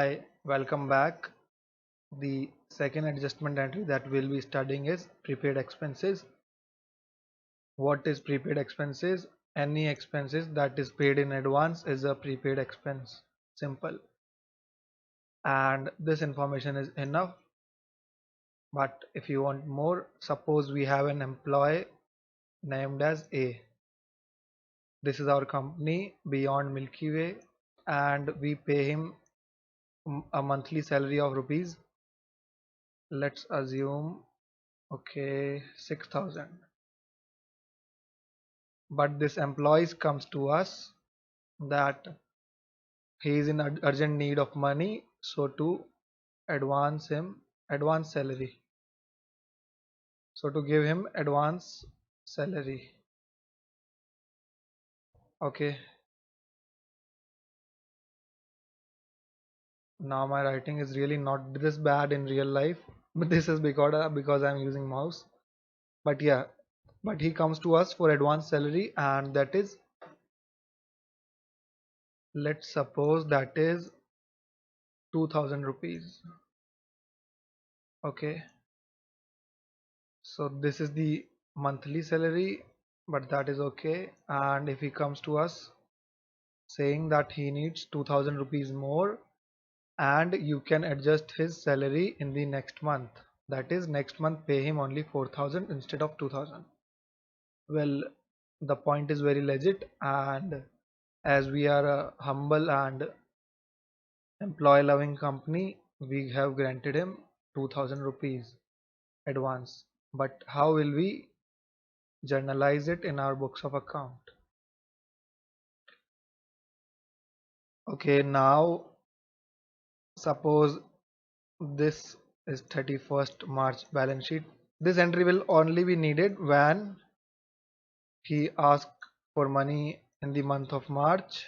Hi, welcome back. The second adjustment entry that we'll be studying is prepaid expenses. What is prepaid expenses? Any expenses that is paid in advance is a prepaid expense. Simple. And this information is enough. But if you want more, suppose we have an employee named as A. This is our company Beyond Milky Way, and we pay him a monthly salary of rupees. Let's assume, okay, 6,000. But this employee comes to us that he is in urgent need of money, so to advance him advance salary, so to give him advance salary. Okay, now my writing is really not this bad in real life, but this is because I'm using mouse. But yeah, but he comes to us for advance salary, and that is, let's suppose that is 2,000 rupees. Okay, so this is the monthly salary, but that is okay. And if he comes to us saying that he needs 2,000 rupees more, and you can adjust his salary in the next month, that is, next month pay him only 4,000 instead of 2,000. Well, the point is very legit, and as we are a humble and employee loving company, we have granted him 2,000 rupees advance. But how will we journalize it in our books of account? Okay, now suppose this is 31st March balance sheet. This entry will only be needed when he asks for money in the month of March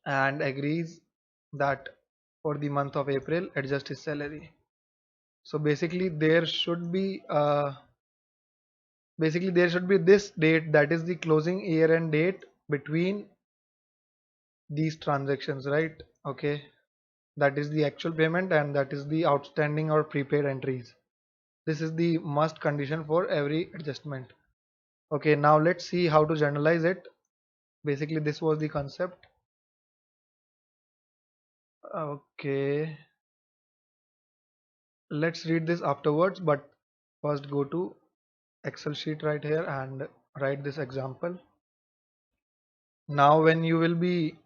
and agrees that for the month of April adjust his salary. So basically there should be this date, that is the closing year end date between these transactions, right? Okay, that is the actual payment and that is the outstanding or prepaid entries. This is the must condition for every adjustment. Okay, now let's see how to generalize it. Basically this was the concept. Okay, let's read this afterwards, but first go to Excel sheet right here and write this example. Now when you will be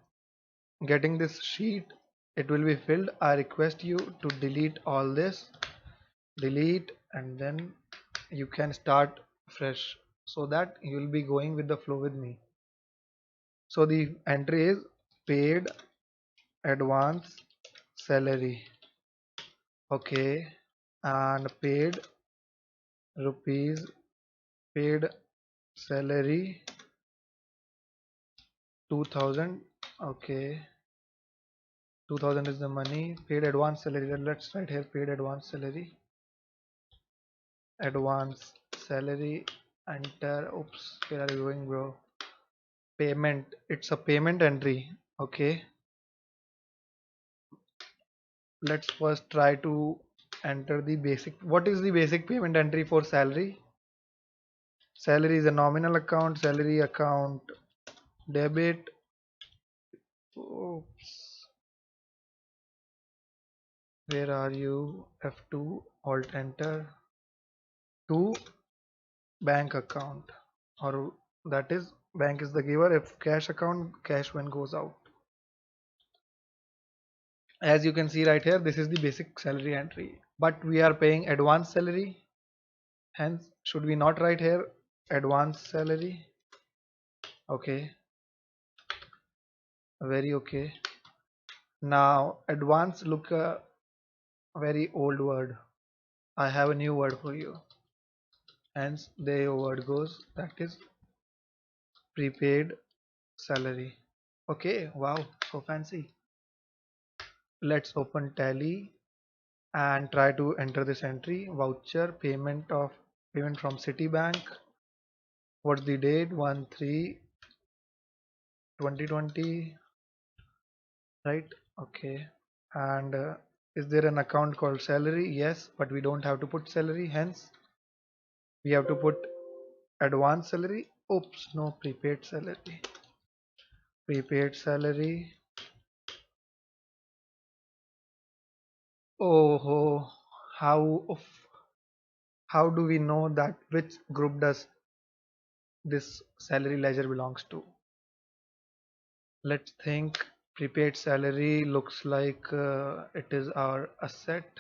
getting this sheet, it will be filled. I request you to delete all this, delete, and then you can start fresh so that you will be going with the flow with me. So the entry is paid advance salary. Okay, and paid rupees, paid salary 2,000. Okay, 2,000 is the money. Paid advance salary, let's write here paid advance salary, advance salary, enter. Oops, where are you going, bro? Payment, it's a payment entry. Okay, let's first try to enter the basic. What is the basic payment entry for salary? Salary is a nominal account, salary account debit. Oops, where are you? F2, alt enter, to bank account, or that is bank is the giver. If cash account, cash when goes out. As you can see right here, this is the basic salary entry, but we are paying advance salary, hence should we not write here advance salary? Okay, very okay. Now advance look a very old word. I have a new word for you, hence the word goes, that is prepaid salary. Okay, wow, so fancy. Let's open Tally and try to enter this entry. Voucher payment from Citibank. What's the date? 1/3/2020, right? Okay. And is there an account called salary? Yes, but we don't have to put salary. Hence, we have to put advance salary. Oops, no, prepaid salary. Prepaid salary. Oh, how do we know that which group does this salary ledger belongs to? Let's think. Prepaid salary looks like it is our asset,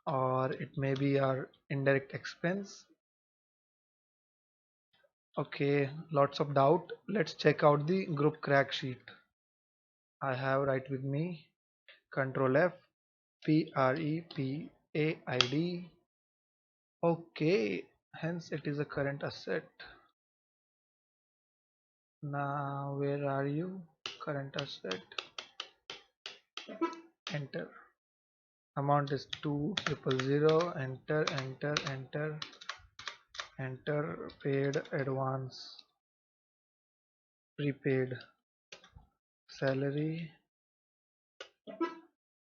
or it may be our indirect expense. Okay, lots of doubt. Let's check out the group crack sheet. I have right with me. Control F, PREPAID. Okay, hence it is a current asset. Now where are you? Current asset. Enter. Amount is 2000. Enter, enter, enter, enter. Paid, advance, prepaid, salary,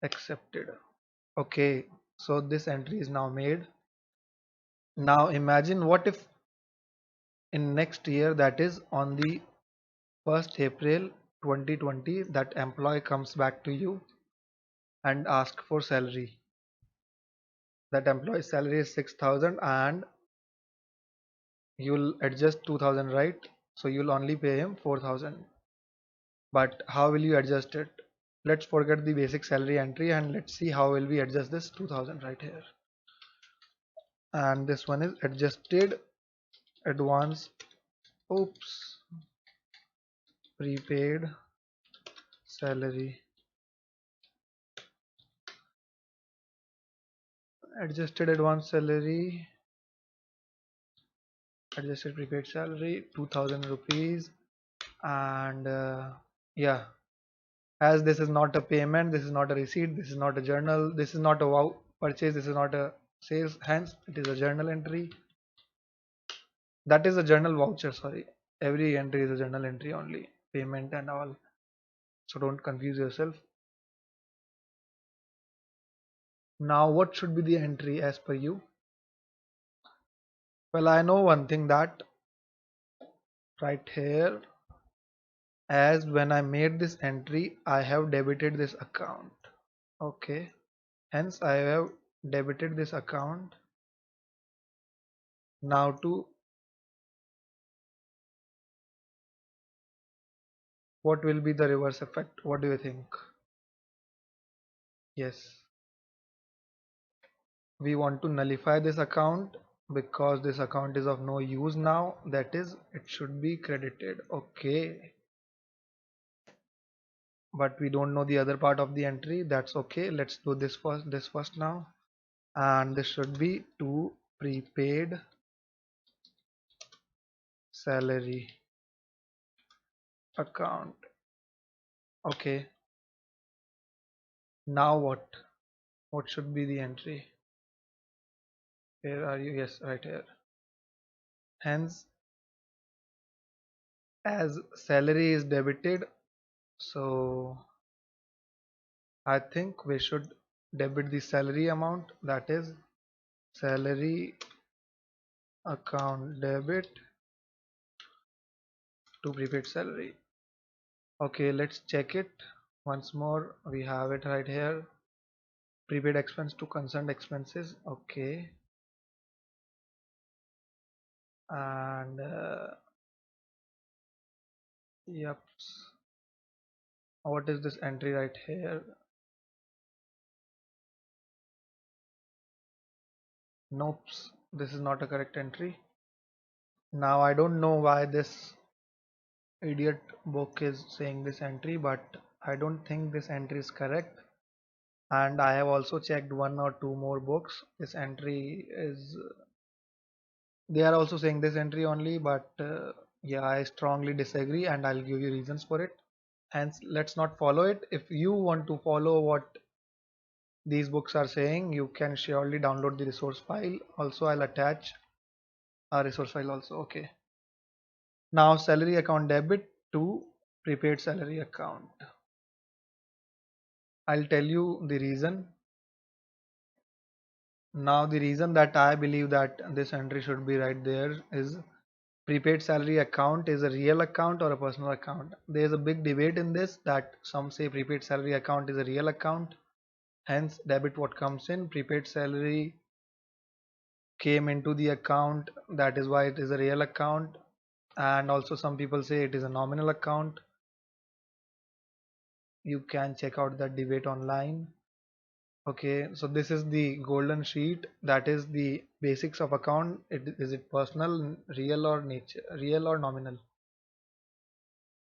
accepted. Okay, so this entry is now made. Now imagine what if in next year, that is on the 1st April 2020, that employee comes back to you and asks for salary. That employee's salary is 6,000 and you'll adjust 2,000, right? So you'll only pay him 4,000. But how will you adjust it? Let's forget the basic salary entry and let's see how will we adjust this 2,000 right here. And this one is adjusted advance, oops, prepaid salary, adjusted advance salary, adjusted prepaid salary 2,000 rupees. And yeah, as this is not a payment, this is not a receipt, this is not a journal, this is not a purchase, this is not a sales, hence it is a journal entry. That is a journal voucher, sorry. Every entry is a journal entry only, payment and all, so don't confuse yourself. Now what should be the entry as per you? Well, I know one thing, that right here, as when I made this entry I have debited this account. Okay, hence I have debited this account. Now to what will be the reverse effect? What do you think? Yes, we want to nullify this account because this account is of no use now. That is, it should be credited. Okay, but we don't know the other part of the entry. That's okay. Let's do this first. This first now, and this should be to prepaid salary account. Okay, now what should be the entry? Where are you? Yes, right here. Hence, as salary is debited, so I think we should debit the salary amount, that is salary account debit to prepaid salary. Okay, let's check it once more. We have it right here. Prepaid expense to concerned expenses. Okay, and yep. What is this entry right here? Nope, this is not a correct entry. Now I don't know why this idiot book is saying this entry, but I don't think this entry is correct. And I have also checked one or two more books. This entry is, they are also saying this entry only, but yeah, I strongly disagree and I'll give you reasons for it. Hence, let's not follow it. If you want to follow what these books are saying, you can surely download the resource file. Also, I'll attach a resource file also. Okay. Now salary account debit to prepaid salary account. I'll tell you the reason. Now the reason that I believe that this entry should be right there is prepaid salary account is a real account or a personal account. There is a big debate in this that some say prepaid salary account is a real account, hence debit what comes in. Prepaid salary came into the account, that is why it is a real account. And also some people say it is a nominal account. You can check out that debate online. Okay, so this is the golden sheet, that is the basics of account. Is it personal, real or nature, real or nominal?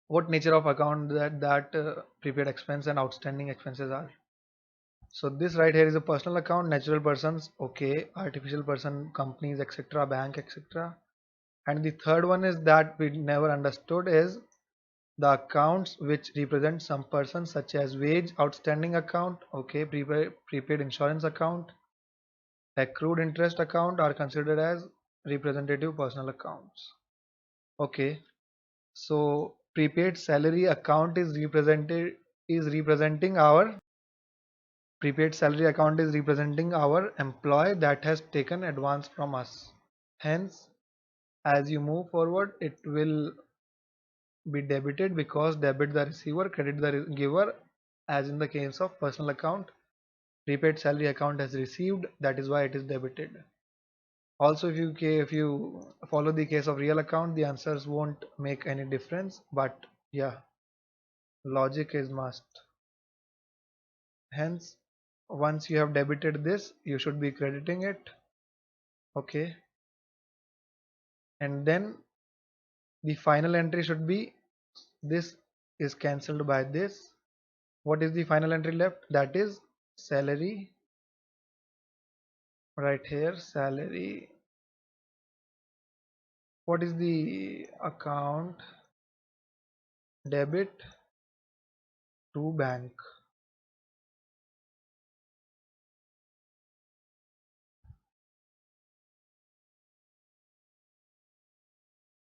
What nature of account that prepaid expense and outstanding expenses are. So this right here is a personal account, natural persons, okay, artificial person, companies, etc., bank, etc. And the third one is that we never understood is the accounts which represent some person, such as wage outstanding account, okay, prepaid insurance account, accrued interest account are considered as representative personal accounts. Okay, so prepaid salary account is representing our prepaid salary account is representing our employee that has taken advance from us. Hence, as you move forward, it will be debited because debit the receiver, credit the giver, as in the case of personal account. Prepaid salary account has received, that is why it is debited. Also, if you follow the case of real account, the answers won't make any difference, but yeah, logic is must. Hence, once you have debited this, you should be crediting it. Okay, and then the final entry should be this is cancelled by this. What is the final entry left? That is salary. Right here, salary. What is the account? Debit to bank.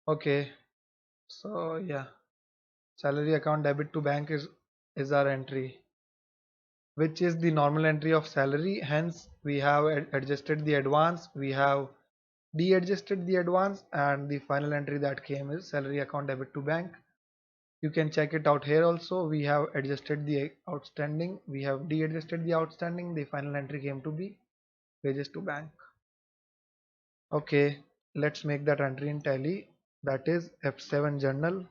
Okay, so yeah, salary account debit to bank is our entry, which is the normal entry of salary. Hence, we have adjusted the advance, we have de-adjusted the advance, and the final entry that came is salary account debit to bank. You can check it out here also. We have adjusted the outstanding, we have de-adjusted the outstanding. The final entry came to be wages to bank. Okay, let's make that entry in Tally. That is F7 journal,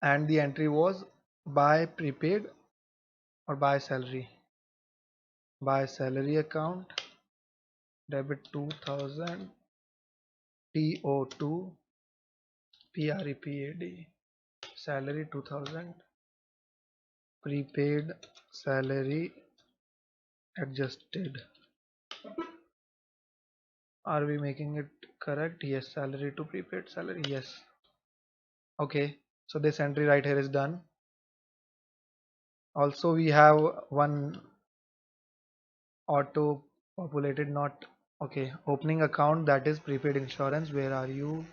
and the entry was buy prepaid or buy salary. Buy salary account debit 2000 TO2 PREPAD salary 2000 prepaid salary adjusted. Are we making it correct? Yes, salary to prepaid salary. Yes. Okay, so this entry right here is done. Also, we have one auto populated, not okay. Opening account, that is prepaid insurance. Where are you?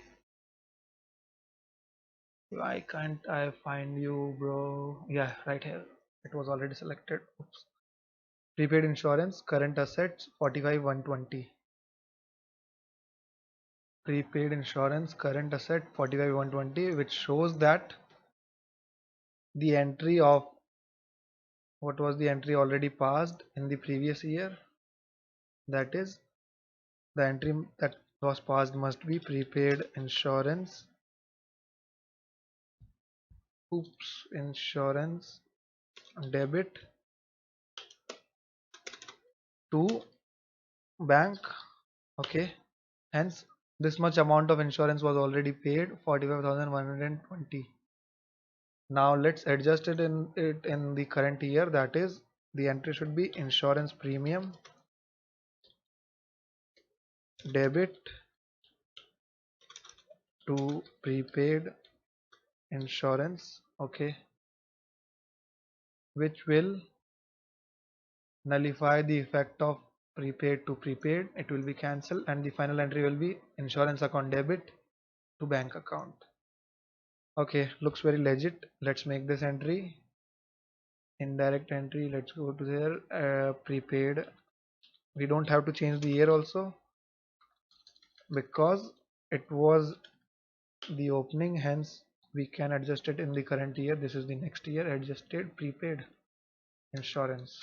Why can't I find you, bro? Yeah, right here. It was already selected. Oops. Prepaid insurance, current assets 45,120. Prepaid insurance, current asset 45,120, which shows that the entry of what was the entry already passed in the previous year. That is, the entry that was passed must be prepaid insurance. Oops, insurance debit to bank. Okay, hence this much amount of insurance was already paid, 45,120. Now let's adjust it in the current year. That is, the entry should be insurance premium debit to prepaid insurance. Okay, which will nullify the effect of prepaid to prepaid. It will be cancelled, and the final entry will be insurance account debit to bank account. Okay, looks very legit. Let's make this entry. Indirect entry, let's go to there. Prepaid, we don't have to change the year also because it was the opening, hence we can adjust it in the current year. This is the next year. Adjusted prepaid insurance,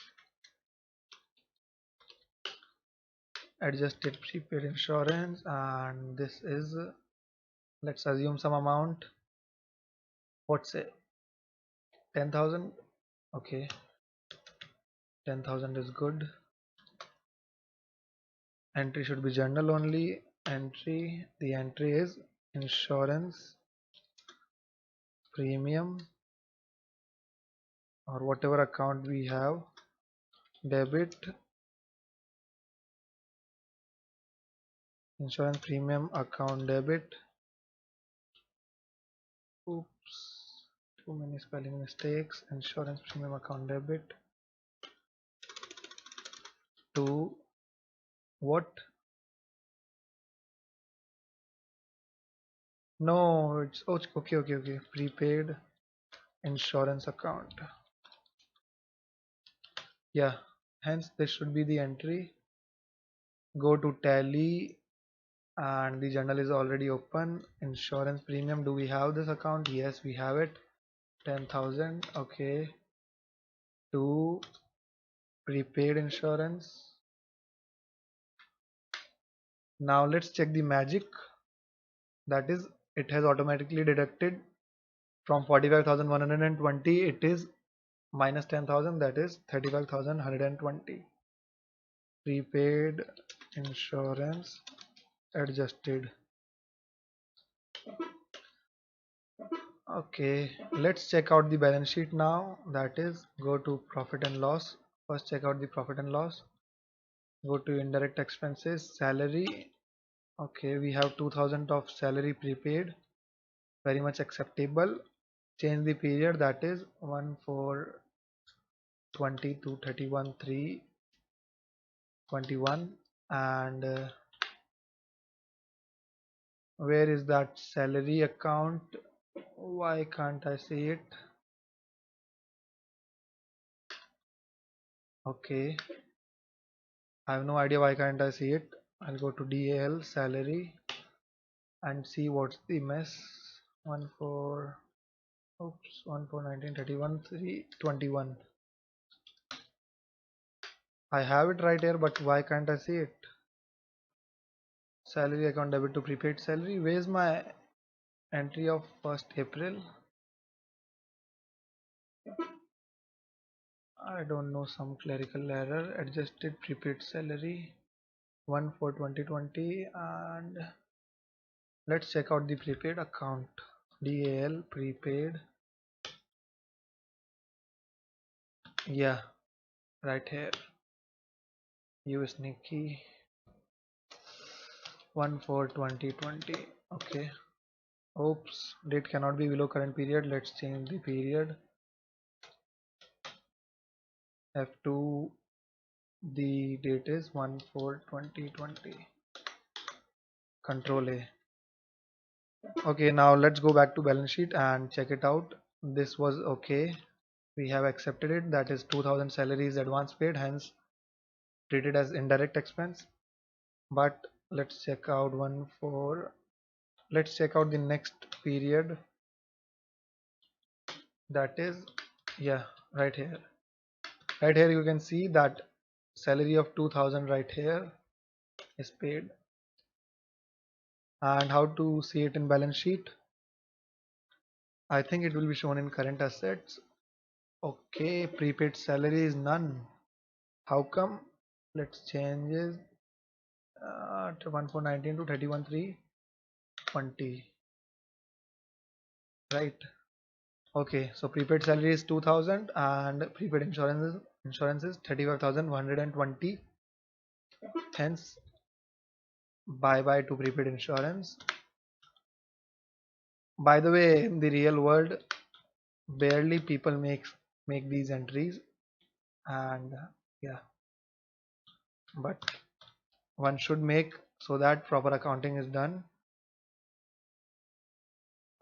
adjusted prepaid insurance, and this is, let's assume some amount. What's it? 10,000. Okay, 10,000 is good. Entry should be journal only. Entry, the entry is insurance premium, or whatever account we have, debit, insurance premium account debit. Oops, too many spelling mistakes. Insurance premium account debit to what? No, it's okay. Prepaid insurance account. Yeah, hence this should be the entry. Go to tally, and the journal is already open. Insurance premium, do we have this account? Yes, we have it. 10,000. Okay, to prepaid insurance. Now let's check the magic. That is, it has automatically deducted from 45,120. It is minus 10,000, that is 35,120. Prepaid insurance adjusted. Okay, let's check out the balance sheet now. That is, go to profit and loss. First check out the profit and loss. Go to indirect expenses, salary. Okay, we have 2,000 of salary prepaid, very much acceptable. Change the period, that is 1/4/20 to 31/3/21. And where is that salary account? Why can't I see it? Okay, I have no idea why can't I see it. I'll go to DAL salary and see what's the mess. 1/4, oops, 1/4/19/31/3/21. I have it right here, but why can't I see it? Salary account debit to prepaid salary. Where's my entry of 1st April? I don't know, some clerical error. Adjusted prepaid salary 1/4/2020. And let's check out the prepaid account. DAL prepaid. Yeah, right here. US Nikki 1/4/2020. Okay. Oops, date cannot be below current period. Let's change the period. F2, the date is 1/4/2020. Control A. Okay, now let's go back to balance sheet and check it out. This was okay. We have accepted it. That is 2,000 salaries advance paid, hence treated as indirect expense. But let's check out let's check out the next period. That is, yeah, right here. Right here you can see that salary of 2,000 right here is paid. And how to see it in balance sheet? I think it will be shown in current assets. Okay, prepaid salary is none. How come? Let's change it to 1/4/19 to 31/3/20. Right. Okay, so prepaid salary is 2,000 and prepaid insurance is 35,120. Hence, bye bye to prepaid insurance. By the way, in the real world, barely people make these entries, and yeah, but one should make so that proper accounting is done.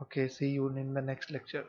Okay, see you in the next lecture.